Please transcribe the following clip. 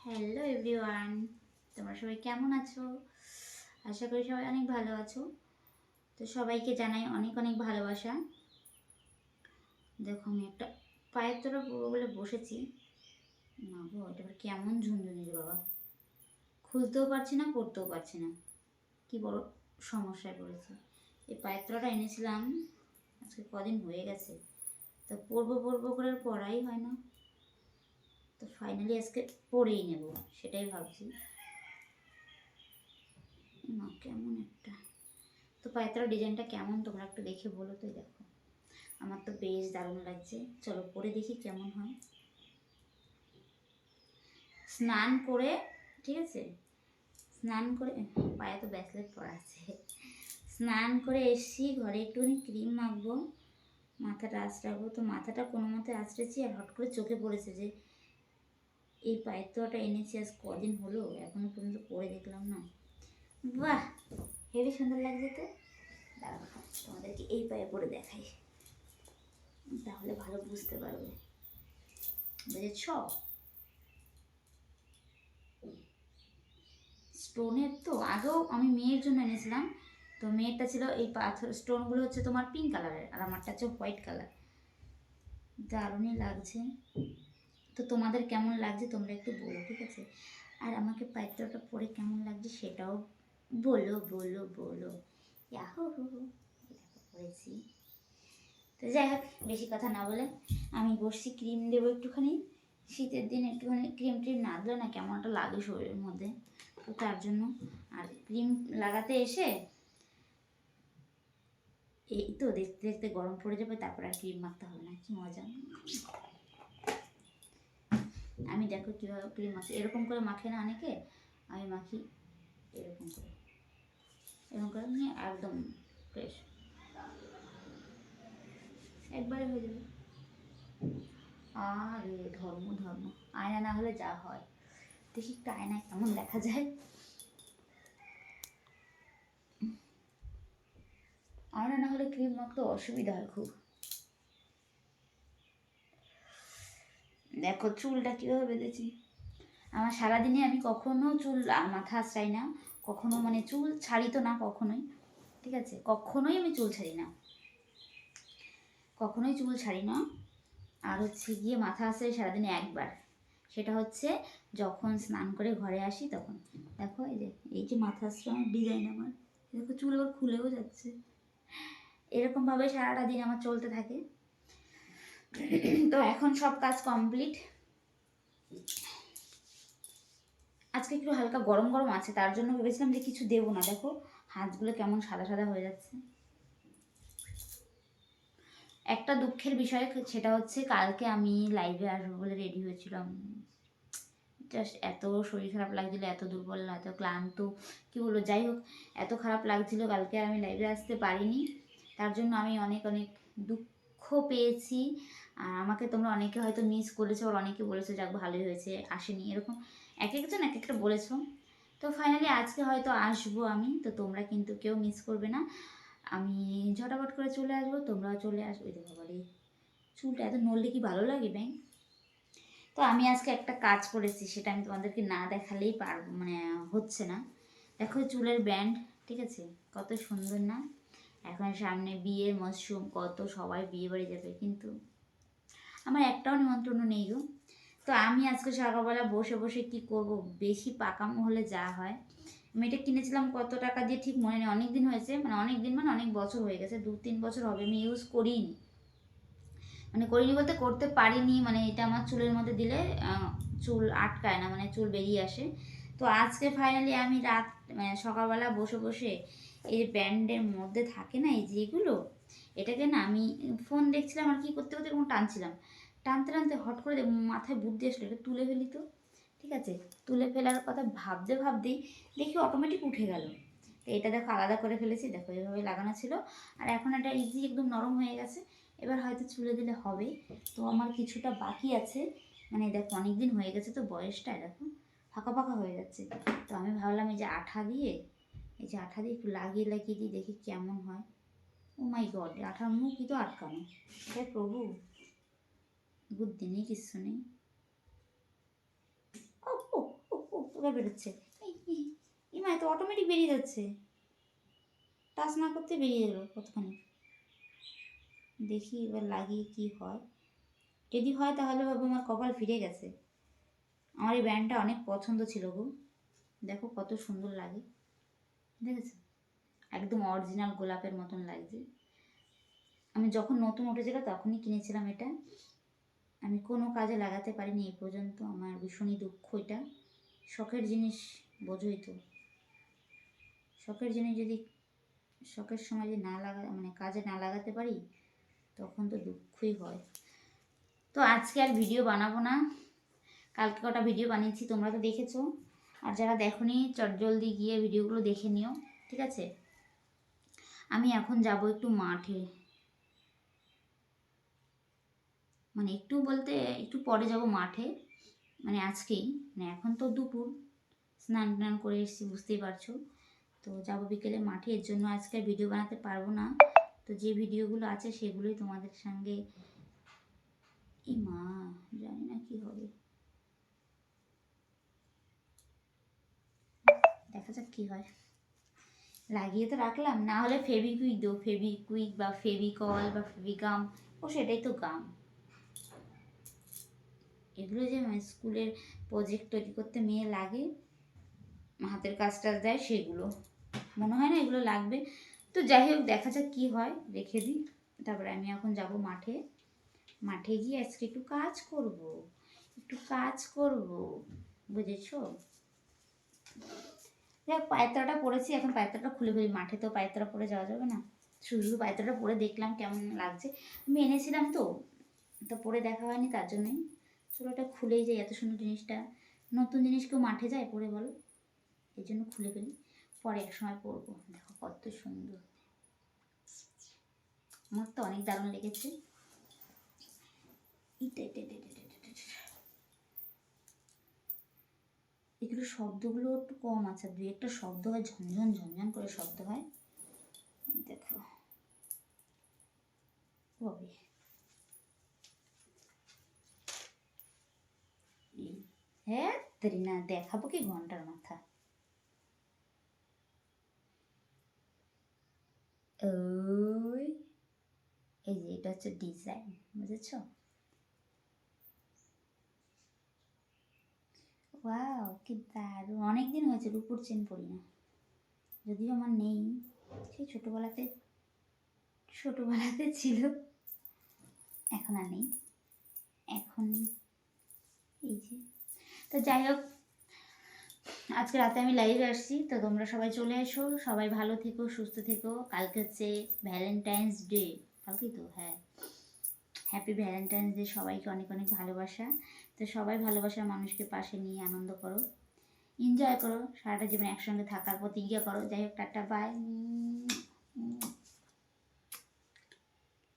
Hello everyone, তোমরা সবাই কেমন আছো? আশা করি সবাই অনেক ভালো আছো। তো সবাইকে জানাই অনেক অনেক ভালোবাসা। দেখো আমি একটা পায়ের তলা পুরো বলে বসেছি। না গো, এটা আবার কেমন ঝুনঝুনি রে বাবা, খুলতেও পারছি না, পড়তেও পারছি না। কি বড় সমস্যায় পড়েছি। এই পায়ের তলাটা এনেছিলাম আজকে কদিন হয়ে গেছে, তো পরবো পরবো করে আর পড়াই হয় না। তো ফাইনালি আজকে পরেই নেব, সেটাই ভাবছি। না কেমন একটা, তো পায়তারা ডিজাইনটা কেমন তোমরা একটু দেখে বলো তো। দেখো আমার তো বেশ দারুণ লাগছে, চলো পরে দেখি কেমন হয়। স্নান করে, ঠিক আছে, স্নান করে, পায়ে তো ব্যাসলেট পরা আছে, স্নান করে এসছি, ঘরে একটুখানি ক্রিম মাখবো, মাথাটা আঁচড়াবো। তো মাথাটা কোনো মতে আঁচড়েছি, আর হট করে চোখে পড়েছে যে এই পায়ের তোয়াটা এনেছি আজ কদিন হলো, এখনো পর্যন্ত পরে দেখলাম না। বাহ, হেবি সুন্দর লাগছে তো। দাঁড়াও তোমাদেরকে এই পায়ে পরে দেখাই, তাহলে ভালো বুঝতে পারবে, বুঝেছ? স্টোনের তো আগেও আমি মেয়ের জন্য এনেছিলাম, তো মেয়েরটা ছিল এই পাথর, স্টোনগুলো হচ্ছে তোমার পিঙ্ক কালারের, আর আমারটা হচ্ছে হোয়াইট কালার। দারুণই লাগছে। তো তোমাদের কেমন লাগছে তোমরা একটু বলো, ঠিক আছে? আর আমাকে পাইত্রটা পরে কেমন লাগছে সেটাও বলো বলো বলো। ইয়াহু হু হু, দেখো পরেছি। তো যাই হোক, বেশি কথা না বলে আমি বসছি, ক্রিম দেবো একটুখানি। শীতের দিন একটুখানি ক্রিম ট্রিম না দিলে না কেমন একটা লাগে শরীরের মধ্যে, তো তার জন্য। আর ক্রিম লাগাতে এসে এই তো দেখতে দেখতে গরম পড়ে যাবে, তারপর আর ক্রিম মাখতে হবে না, কি মজা। আমি দেখো কীভাবে ক্রিম মাখি, এরকম করে মাখে না অনেকে, আমি মাখি এরকম করে, এরকম করে নিয়ে একদম ফ্রেশ, একবারে হয়ে যাবে। আরে ধর্ম ধর্ম, আয়না না হলে যা হয়। দেখি একটা আয়নায় কেমন দেখা যায়। আয়না না হলে ক্রিম মাখতে অসুবিধা হয় খুব। দেখো চুলটা কীভাবে বেঁধেছি। আমার সারাদিনে আমি কখনো চুল মাথা আঁচড়াই না, কখনো মানে চুল ছাড়ি তো না কখনোই, ঠিক আছে, কখনোই আমি চুল ছাড়ি না, কখনোই চুল ছাড়ি না। আর হচ্ছে গিয়ে মাথা আঁচড়াই সারাদিনে একবার, সেটা হচ্ছে যখন স্নান করে ঘরে আসি তখন। দেখো এই যে মাথা আঁচড়ানোর ডিজাইন আমার, দেখো চুল আবার খুলেও যাচ্ছে। এরকমভাবে সারাটা দিন আমার চলতে থাকে। তো এখন সব কাজ কমপ্লিট। আজকে একটু হালকা গরম গরম আছে, তার জন্য ভেবেছিলাম যে কিছু দেবো না। দেখো হাতগুলো কেমন সাদা সাদা হয়ে যাচ্ছে। একটা দুঃখের বিষয় সেটা হচ্ছে কালকে আমি লাইভে আসবো বলে রেডি হয়েছিলাম, জাস্ট এত শরীর খারাপ লাগছিল, এত দুর্বল, এত ক্লান্ত, কী বলবো, যাই হোক এত খারাপ লাগছিল কালকে আমি লাইভে আসতে পারিনি। তার জন্য আমি অনেক অনেক দুঃখ পেয়েছি। আর আমাকে তোমরা অনেকে হয়তো মিস করেছো, আর অনেকে বলেছো যাক ভালোই হয়েছে আসেনি, এরকম এক একজন এক একটা বলেছো। তো ফাইনালি আজকে হয়তো আসবো আমি, তো তোমরা কিন্তু কেউ মিস করবে না, আমি ঝটাপট করে চলে আসবো, তোমরাও চলে আসবে। দেখো আবার এই চুলটা এত নড়লে কি ভালো লাগে ব্যাং। তো আমি আজকে একটা কাজ করেছি, সেটা আমি তোমাদেরকে না দেখালেই পারবো, মানে হচ্ছে না। দেখো চুলের ব্যান্ড, ঠিক আছে, কত সুন্দর না। এখন সামনে বিয়ের মরশুম, কত সবাই বিয়ে বাড়ি যাবে, কিন্তু আমার একটাও নিমন্ত্রণ নেই গো। তো আমি আজকে সকালবেলা বসে বসে কি করব, বেশি পাকামো হলে যা হয়। আমি এটা কিনেছিলাম কত টাকা দিয়ে ঠিক মনে নেই, অনেক দিন হয়েছে, মানে অনেক দিন মানে অনেক বছর হয়ে গেছে, 2-3 বছর হবে আমি ইউজ করিনি। মানে করিনি বলতে করতে পারিনি, মানে এটা আমার চুলের মধ্যে দিলে চুল আটকায় না, মানে চুল বেরিয়ে আসে। তো আজকে ফাইনালি আমি রাত মানে সকালবেলা বসে বসে এই ব্যান্ডের মধ্যে থাকে না এই যেগুলো, এটাকে না আমি ফোন দেখছিলাম আর কি করতে করতে এরকম টানছিলাম, টানতে টানতে হট করে মাথায় বুদ্ধি আসলো এটা তুলে ফেলি তো, ঠিক আছে। তুলে ফেলার কথা ভাবতে ভাবতেই দেখি অটোমেটিক উঠে গেল। তো এটা দেখো আলাদা করে ফেলেছি, দেখো এভাবে লাগানো ছিল, আর এখন এটা ইজি একদম নরম হয়ে গেছে। এবার হয়তো চুলে দিলে হবে। তো আমার কিছুটা বাকি আছে, মানে দেখো অনেক দিন হয়ে গেছে তো বয়সটা দেখো ফাঁকা ফাঁকা হয়ে যাচ্ছে। তো আমি ভাবলাম এই যে আঠা দিয়ে, এই যে আঠা দিয়ে একটু লাগিয়ে লাগিয়ে দিই, দেখি কেমন হয়। ও মাই গড, আঠার মুখই তো আটকানো, হে প্রভু, বুদ্ধি নেই কিচ্ছু নেই। ও কোথায় বেরোচ্ছে? মা তো অটোমেটিক বেরিয়ে যাচ্ছে, টাচ না করতে বেরিয়ে গেলো কতখানি। দেখি এবার লাগিয়ে কি হয়। যদি হয় তাহলে ভাবো আমার কপাল ফিরে গেছে। আমার এই ব্যান্ডটা অনেক পছন্দ ছিল গো, দেখো কত সুন্দর লাগে, দেখেছো? একদম অরিজিনাল গোলাপের মতন লাগছে। আমি যখন নতুন উঠেছিল তখনই কিনেছিলাম এটা। আমি কোনো কাজে লাগাতে পারিনি এই পর্যন্ত, আমার ভীষণই দুঃখ। এটা শখের জিনিস, বোঝোই তো, শখের জিনিস যদি শখের সময় যদি না লাগা মানে কাজে না লাগাতে পারি তখন তো দুঃখই হয়। তো আজকে আর ভিডিও বানাবো না, কালকে কটা ভিডিও বানিয়েছি তোমরা তো দেখেছো, আর যারা দেখোনি চটজলদি গিয়ে ভিডিওগুলো দেখে নিও, ঠিক আছে? আমি এখন যাব একটু মাঠে, মানে একটু বলতে একটু পরে যাব মাঠে, মানে আজকেই, মানে এখন তো দুপুর, স্নান টান করে এসেছি বুঝতেই পারছো। তো যাব বিকেলে মাঠে, এর জন্য আজকে ভিডিও বানাতে পারবো না। তো যে ভিডিওগুলো আছে সেগুলোই তোমাদের সঙ্গে, এই মা জানি না কি হবে, দেখা যাক কি হয়। লাগিয়ে তো রাখলাম, না হলে ফেভিকুইক দেবো, ফেভিকুইক বা ফেভিকল বা ফেভিগাম, ও সেটাই তো গাম। এগুলো যে স্কুলের প্রজেক্ট তৈরি করতে মেয়ে লাগে, হাতের কাজ টাজ দেয়, সেগুলো মনে হয় না এগুলো লাগবে। তো যাই হোক দেখা যাক কী হয়, রেখে দিই। তারপরে আমি এখন যাব মাঠে, মাঠে গিয়ে আজকে একটু কাজ করব, একটু কাজ করব, বুঝেছো? দেখ পায়তাটা পরেছি, এখন পায়তাটা খুলে ফেলি, মাঠে তো পায়তাটা পরে যাওয়া যাবে না। শুধু শুধু পায়তাটা পরে দেখলাম কেমন লাগছে, আমি এনেছিলাম তো, তো পরে দেখা হয়নি, তার জন্যই চলো এটা খুলেই যাই। এত সুন্দর জিনিসটা, নতুন জিনিস কেউ মাঠে যায় পরে বলো? এই জন্য খুলে ফেলি, পরে এক সময় পরবো। দেখো কত সুন্দর, আমার তো অনেক দারুণ লেগেছে। এগুলো শব্দগুলো একটু কম আছে, দুই একটা শব্দ হয়, ঝনঝন ঝনঝন করে শব্দ হয়, দেখো হবে। হ্যাঁ তরি না, দেখাবো কি ঘন্টার মাথা। ওই এই যে এটা হচ্ছে ডিজাইন, বুঝেছো? ওয়াও কি দারুণ, অনেকদিন হয়েছে রূপোর চেন পরি না, যদিও আমার নেই, সেই ছোটোবেলাতে ছিল, এখন আর নেই, এখন এই যে। তো যাই হোক আজকে রাতে আমি লাইভে আসছি, তো তোমরা সবাই চলে এসো, সবাই ভালো থেকো, সুস্থ থেকো। কালকে হচ্ছে ভ্যালেন্টাইন্স ডে, কালকেই তো, হ্যাঁ, হ্যাপি ভ্যালেন্টাইন্স ডে, সবাইকে অনেক অনেক ভালোবাসা। তো সবাই ভালোবাসার মানুষকে পাশে নিয়ে আনন্দ করো, এনজয় করো, সারাটা জীবন একসঙ্গে থাকার প্রতিজ্ঞা করো। যাই হোক টাটা, বাই।